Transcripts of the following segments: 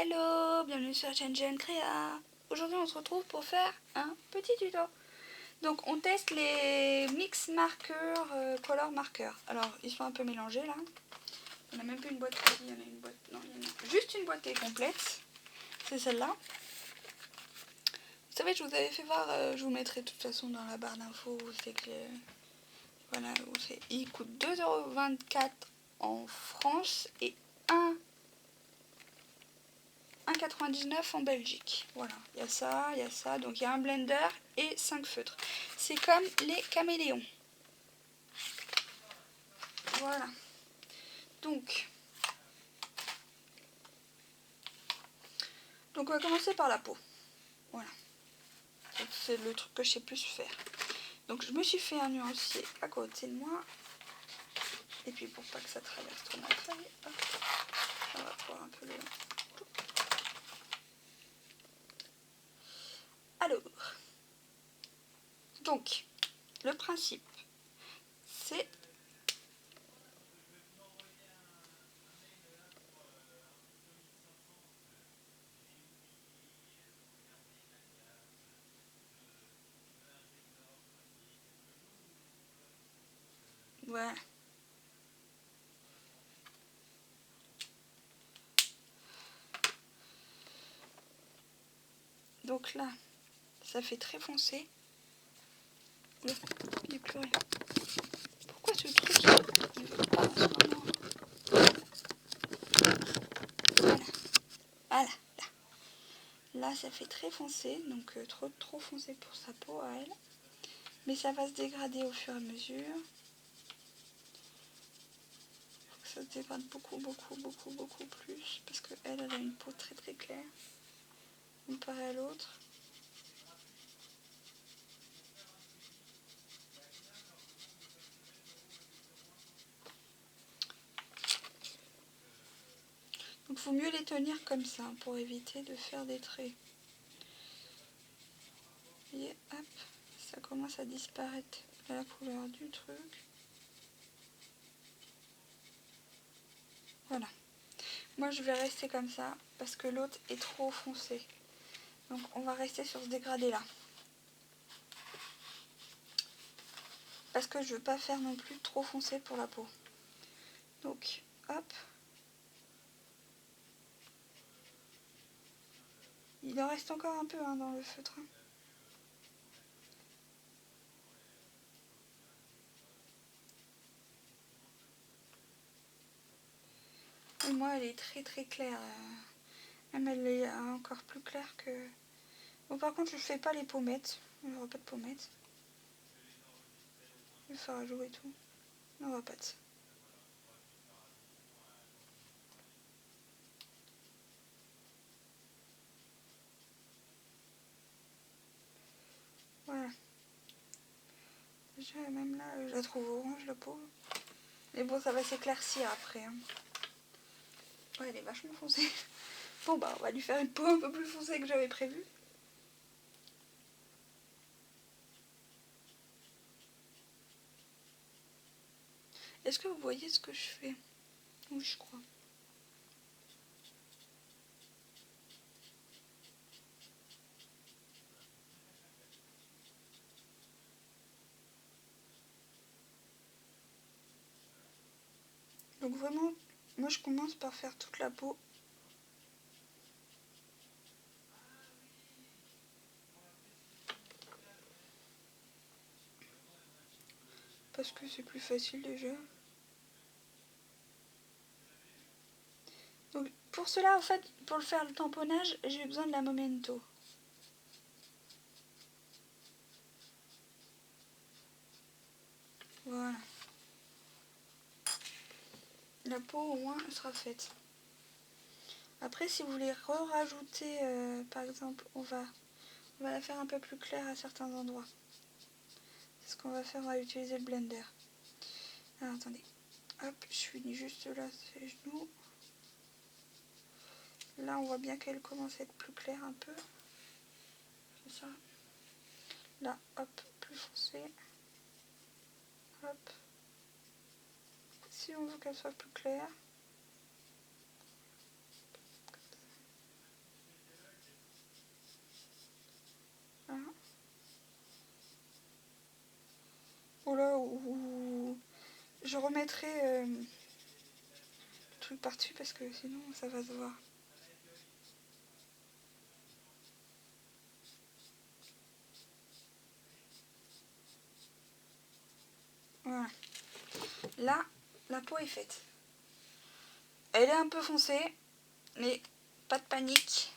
Hello, bienvenue sur la chaîne Jeune Créa. Aujourd'hui on se retrouve pour faire un petit tuto. Donc on teste les mix marqueurs, color marqueurs. Alors ils sont un peu mélangés là. On n'a même plus une boîte ici, il y en a une boîte. Non, il y en a juste une boîte qui est complète. C'est celle-là. Vous savez, je vous avais fait voir, je vous mettrai de toute façon dans la barre d'infos où c'est que voilà, où c'est. Il coûte 2,24 € en France et 1,99 € en Belgique. Voilà, il y a ça, donc il y a un blender et 5 feutres. C'est comme les caméléons. Voilà. Donc on va commencer par la peau. Voilà. C'est le truc que je sais plus faire. Donc je me suis fait un nuancier à côté de moi. Et puis pour pas que ça traverse trop ma feuille, hop, on va pouvoir un peu le... Alors, donc, le principe, c'est voilà. Donc là, ça fait très foncé. Il n'y a plus rien. Pourquoi ce truc il veut pas en ce moment? Voilà. Là, ça fait très foncé, donc trop foncé pour sa peau à elle. Mais ça va se dégrader au fur et à mesure. Faut que ça se dégrade beaucoup plus. Parce qu'elle a une peau très claire. Comparé à l'autre. Donc il faut mieux les tenir comme ça pour éviter de faire des traits. Et hop, ça commence à disparaître la couleur du truc. Voilà. Moi je vais rester comme ça parce que l'autre est trop foncé. Donc on va rester sur ce dégradé là. Parce que je veux pas faire non plus trop foncé pour la peau. Donc hop. Il en reste encore un peu dans le feutre. Et moi elle est très claire. Même elle est encore plus claire que... Bon par contre je fais pas les pommettes. Il n'y aura pas de pommettes. Le fer à jouer et tout. Il n'y aura pas de ça. Voilà. Déjà même là je la trouve orange la peau. Mais bon ça va s'éclaircir après. Hein. Ouais elle est vachement foncée. Bon bah on va lui faire une peau un peu plus foncée que j'avais prévu. Est-ce que vous voyez ce que je fais? Oui je crois. Donc vraiment, moi je commence par faire toute la peau. Parce que c'est plus facile déjà. Donc pour cela en fait, pour le faire le tamponnage, j'ai besoin de la Momento. Voilà. La peau au moins sera faite. Après si vous voulez rajouter, par exemple, on va la faire un peu plus claire à certains endroits. C'est ce qu'on va faire, on va utiliser le blender. Alors attendez, hop, je finis juste là, ces genoux. Là on voit bien qu'elle commence à être plus claire un peu. C'est ça. Là, hop, plus foncé. Hop. Si on veut qu'elle soit plus claire. où je remettrai le truc par-dessus parce que sinon ça va se voir. Voilà. Là, la peau est faite. Elle est un peu foncée, mais pas de panique.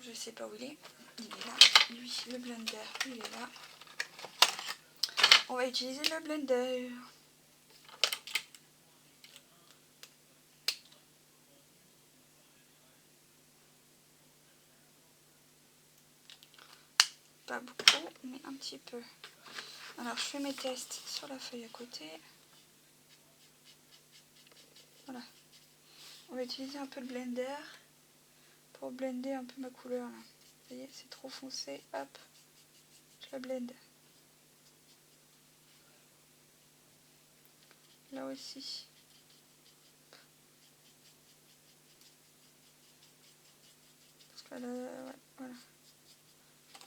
Je sais pas où il est. Il est là. Lui, le blender, il est là. On va utiliser le blender. Pas beaucoup, mais un petit peu. Alors, je fais mes tests sur la feuille à côté. Voilà. On va utiliser un peu de blender pour blender un peu ma couleur là. Vous voyez, c'est trop foncé. Hop, je la blende. Là aussi. Parce que là, ouais, voilà.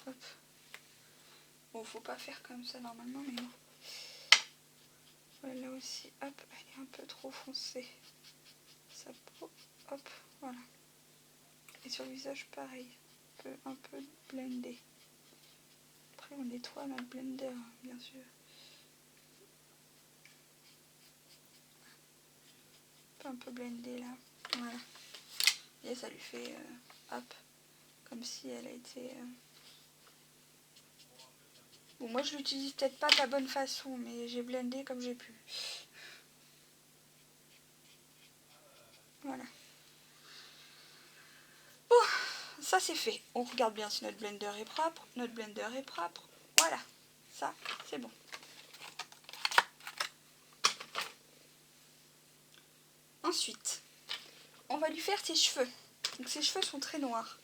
Hop. Bon, faut pas faire comme ça normalement, mais bon. Voilà, là aussi, hop, elle est un peu trop foncée. Sa peau, hop, voilà. Et sur le visage, pareil. Un peu blendé. Après, on nettoie notre blender, bien sûr. Un peu blendé là. Voilà. Et ça lui fait, hop, comme si elle a été... Bon, moi je l'utilise peut-être pas de la bonne façon, mais j'ai blendé comme j'ai pu. Voilà. Bon, ça c'est fait. On regarde bien si notre blender est propre. Notre blender est propre. Voilà. Ça, c'est bon. Ensuite, on va lui faire ses cheveux. Donc ses cheveux sont très noirs.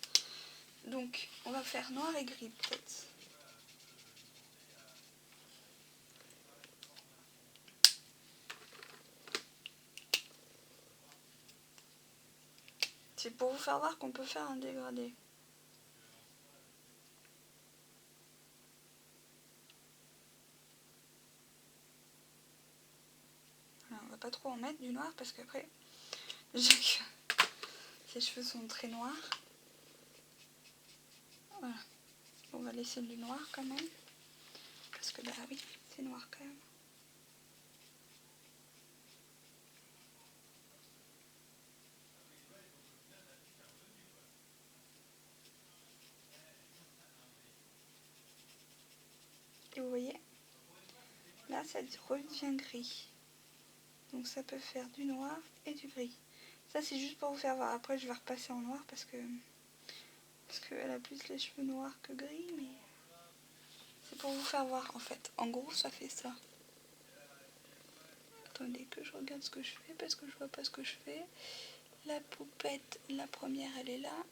Donc, on va faire noir et gris peut-être. C'est pour vous faire voir qu'on peut faire un dégradé. Alors, on va pas trop en mettre du noir parce qu'après, ses cheveux sont très noirs. Voilà. On va laisser du noir quand même. Parce que bah oui, c'est noir quand même. Et vous voyez, là ça redevient gris. Donc ça peut faire du noir et du gris. Ça c'est juste pour vous faire voir. Après je vais repasser en noir parce qu'elle a plus les cheveux noirs que gris, mais c'est pour vous faire voir en fait. En gros ça fait ça. Attendez que je regarde ce que je fais parce que je vois pas ce que je fais. La poupette, la première elle est là.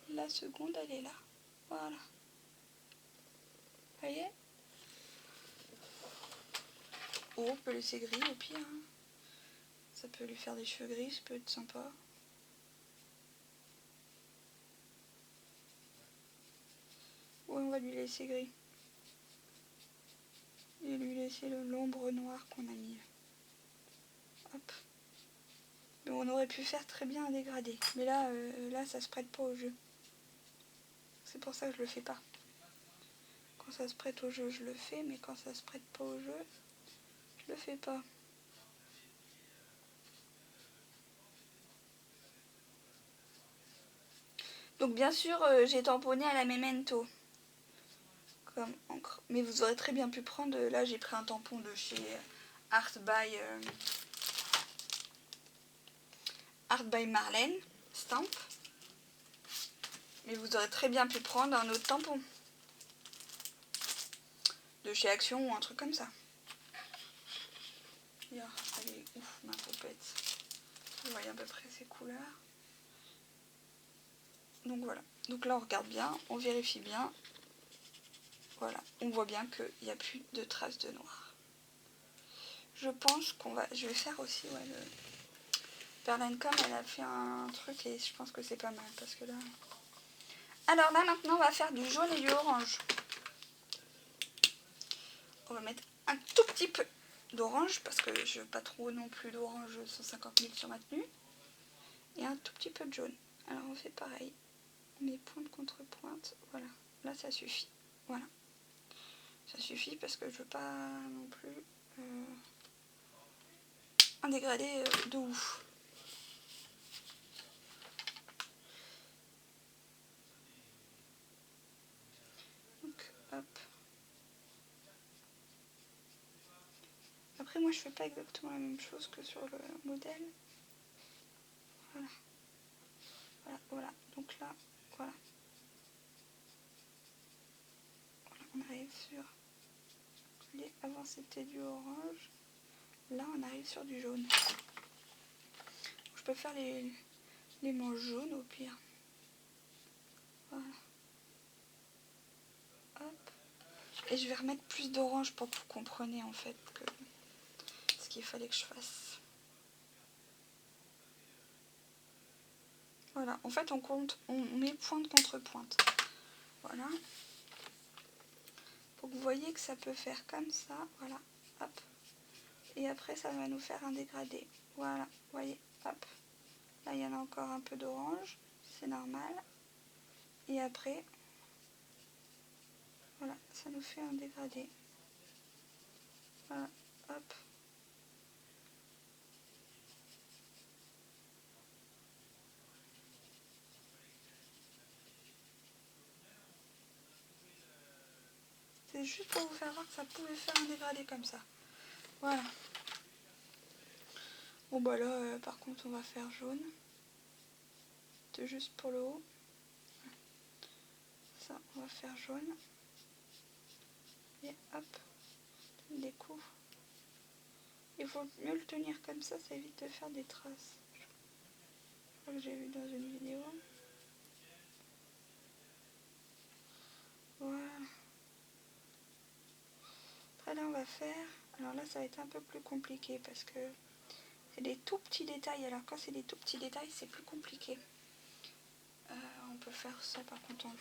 La seconde elle est là. Voilà. Vous voyez? Ou on peut laisser gris au pire. Hein. Ça peut lui faire des cheveux gris, ça peut être sympa. Ou on va lui laisser gris. Et lui laisser l'ombre noire qu'on a mis. Hop. Mais on aurait pu faire très bien un dégradé. Mais là, là ça se prête pas au jeu. C'est pour ça que je le fais pas. Quand ça se prête au jeu, je le fais. Mais quand ça se prête pas au jeu, je le fais pas. Donc bien sûr, j'ai tamponné à la Memento. Comme encre. Mais vous aurez très bien pu prendre... Là, j'ai pris un tampon de chez Art by Marlène Stamp. Mais vous aurez très bien pu prendre un autre tampon. De chez Action ou un truc comme ça. Allez, ouf, ma poupette. Vous voyez à peu près ces couleurs. Donc voilà. Donc là, on regarde bien, on vérifie bien. Voilà, on voit bien qu'il n'y a plus de traces de noir. Je pense je vais faire aussi, ouais, le Perlencom, elle a fait un truc et je pense que c'est pas mal parce que là... Alors là, maintenant, on va faire du jaune et du orange. on va mettre un tout petit peu d'orange parce que je veux pas trop non plus d'orange 150 000 sur ma tenue. Et un tout petit peu de jaune. Alors on fait pareil. On met pointe contre pointe. Voilà. Là ça suffit. Voilà. Ça suffit parce que je veux pas non plus un dégradé de ouf. Donc hop. Après moi je fais pas exactement la même chose que sur le modèle. Voilà. Voilà, voilà. Donc là, voilà. Voilà, on arrive sur... Avant c'était du orange. Là on arrive sur du jaune. Je peux faire les manches jaunes au pire. Voilà. Hop. Et je vais remettre plus d'orange pour que vous compreniez en fait que ce qu'il fallait que je fasse. Voilà, en fait on met pointe contre pointe. Voilà. Pour que vous voyez que ça peut faire comme ça, voilà, hop. Et après ça va nous faire un dégradé. Voilà, vous voyez, hop. Là il y en a encore un peu d'orange, c'est normal. Et après, voilà, ça nous fait un dégradé. Voilà, hop. C'est juste pour vous faire voir que ça pouvait faire un dégradé comme ça. Voilà. Bon bah là, par contre, on va faire jaune. C'est juste pour le haut. Ça, on va faire jaune. Et hop, on découvre. Il faut mieux le tenir comme ça évite de faire des traces. Je crois que j'ai vu dans une vidéo. Voilà. Après là, on va faire... Alors là, ça va être un peu plus compliqué parce que c'est des tout petits détails. Alors quand c'est des tout petits détails, c'est plus compliqué. On peut faire ça par contre en jaune.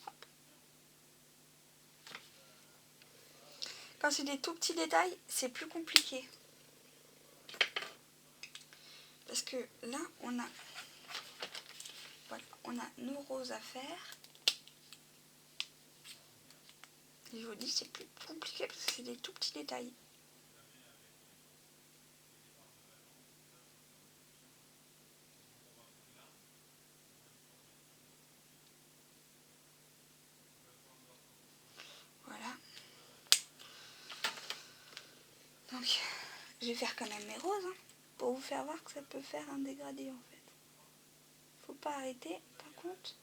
Hop. Quand c'est des tout petits détails, c'est plus compliqué. Parce que là, on a nos roses à faire. Et je vous dis, c'est plus compliqué parce que c'est des tout petits détails. Voilà. Donc, je vais faire quand même mes roses, hein, pour vous faire voir que ça peut faire un dégradé en fait. Faut pas arrêter, par contre.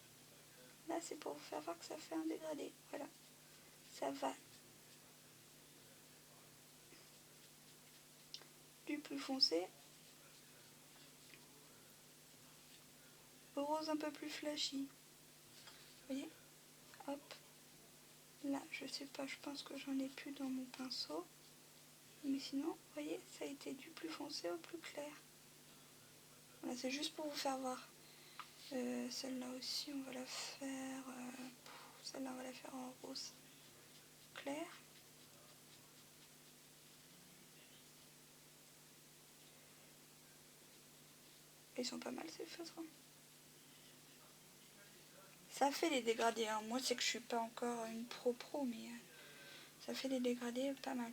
Là, c'est pour vous faire voir que ça fait un dégradé. Voilà. Ça va du plus foncé au rose un peu plus flashy. Vous voyez? Hop. Là, je sais pas, je pense que j'en ai plus dans mon pinceau. Mais sinon, vous voyez, ça a été du plus foncé au plus clair. Voilà, c'est juste pour vous faire voir. Celle-là aussi, on va la faire... celle-là, on va la faire en rose clair. Ils sont pas mal ces feutres. Ça fait des dégradés. Hein. Moi, c'est que je suis pas encore une pro, mais ça fait des dégradés pas mal.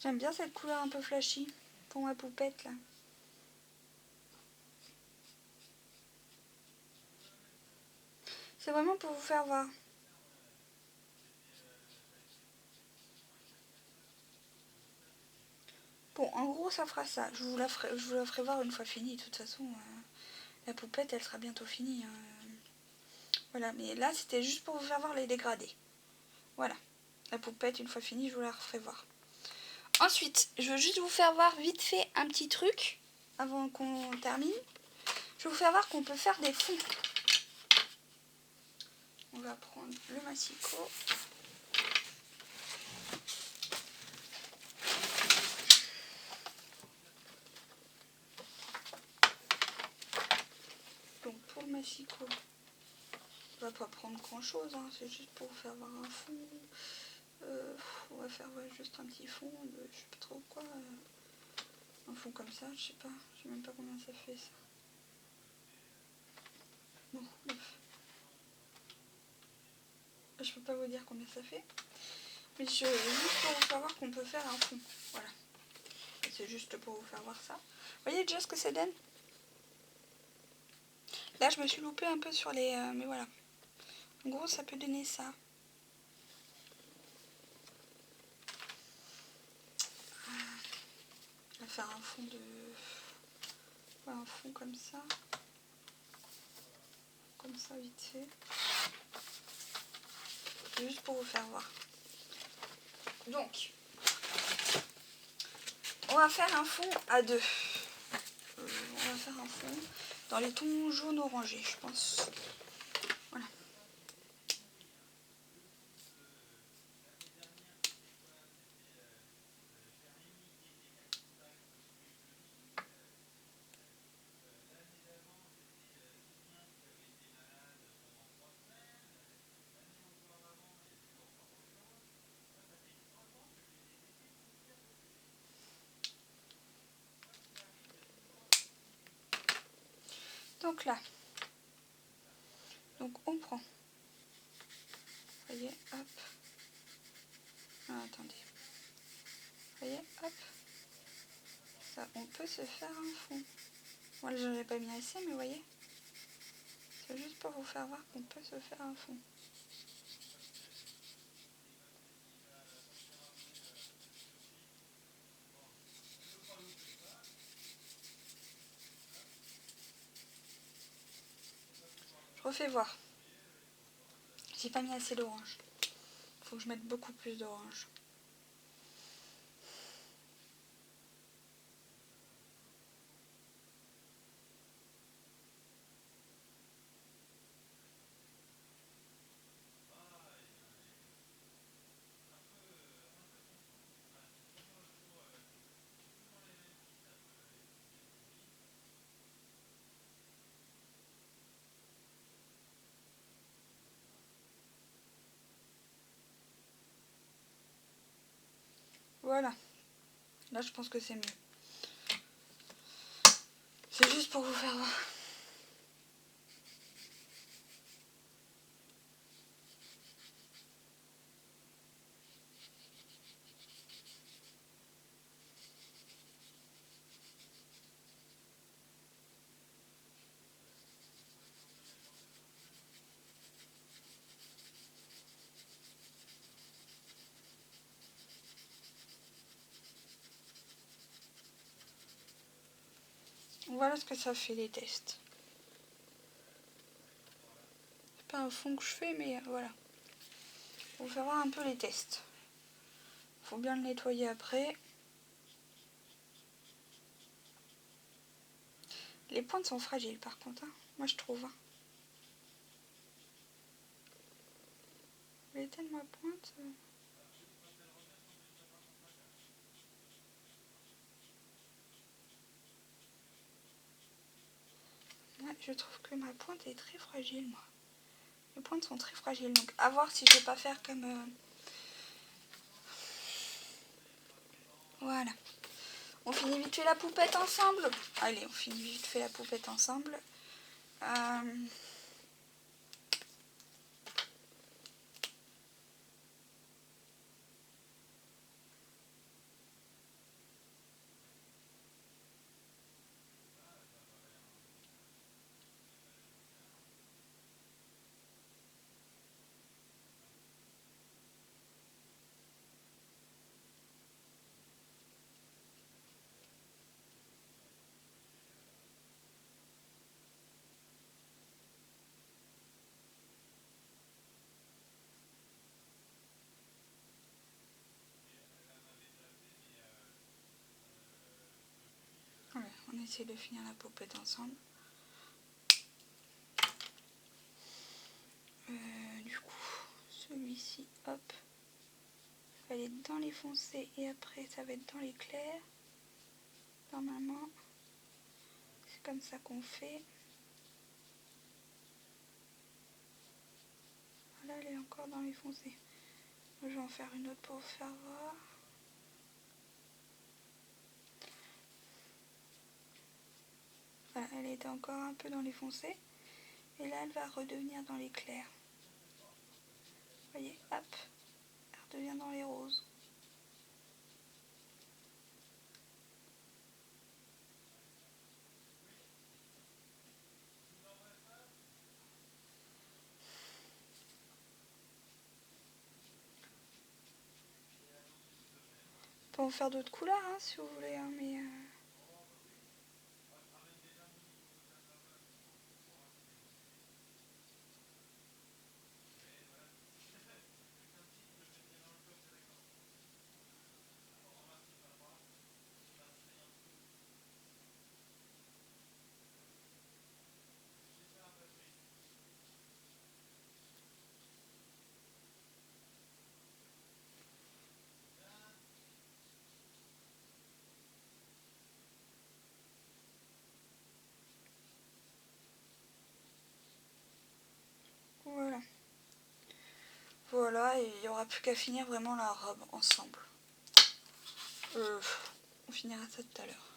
J'aime bien cette couleur un peu flashy pour ma poupette là. C'est vraiment pour vous faire voir. Bon, en gros, ça fera ça. Je vous la ferai voir une fois finie. De toute façon, la poupette, elle sera bientôt finie. Hein. Voilà, mais là, c'était juste pour vous faire voir les dégradés. Voilà. La poupette, une fois finie, je vous la referai voir. Ensuite, je veux juste vous faire voir vite fait un petit truc avant qu'on termine. Je vais vous faire voir qu'on peut faire des fonds. on va prendre le massicot. Donc pour le massicot, on va pas prendre grand chose, hein, c'est juste pour faire avoir un fond. On va faire juste un petit fond de je sais pas trop quoi. Un fond comme ça, je sais pas, je sais même pas combien ça fait ça. Bon, bref. Je peux pas vous dire combien ça fait. Mais juste pour vous faire voir qu'on peut faire un fond. Voilà. C'est juste pour vous faire voir ça. Vous voyez déjà ce que ça donne? Là, je me suis loupée un peu sur les... mais voilà. En gros, ça peut donner ça. On va faire un fond de... Ouais, un fond comme ça. Comme ça, vite fait. Juste pour vous faire voir. Donc, on va faire un fond à deux. On va faire un fond dans les tons jaune orangé, je pense. Voilà. Donc là, donc on prend. Vous voyez, hop. Ah, attendez. Vous voyez, hop. Ça, on peut se faire un fond. Moi, je n'en ai pas mis assez, mais vous voyez. C'est juste pour vous faire voir qu'on peut se faire un fond. Je refais voir. J'ai pas mis assez d'orange. Faut que je mette beaucoup plus d'orange. Voilà. Là, je pense que c'est mieux. C'est juste pour vous faire voir. Voilà ce que ça fait les tests. C'est pas un fond que je fais, mais voilà. Pour vous faire voir un peu les tests. Faut bien le nettoyer après. Les pointes sont fragiles par contre, hein. Moi je trouve. Hein. Vous voulez tellement ma pointe Ouais, je trouve que ma pointe est très fragile, moi. Les pointes sont très fragiles, donc à voir si je vais pas faire comme... Voilà. On finit vite fait la poupette ensemble. Allez, on finit vite fait la poupette ensemble. Voilà, on essaie de finir la poupette ensemble. Du ici, hop. Elle est dans les foncés et après ça va être dans les clairs. Normalement, c'est comme ça qu'on fait. Voilà, elle est encore dans les foncés. Je vais en faire une autre pour vous faire voir. Voilà, elle était encore un peu dans les foncés. Et là, elle va redevenir dans les clairs. Vous voyez, hop, elle redevient dans les roses. On peut en faire d'autres couleurs hein, si vous voulez, hein, mais... Voilà. Voilà, et il n'y aura plus qu'à finir vraiment la robe ensemble. On finira ça tout à l'heure.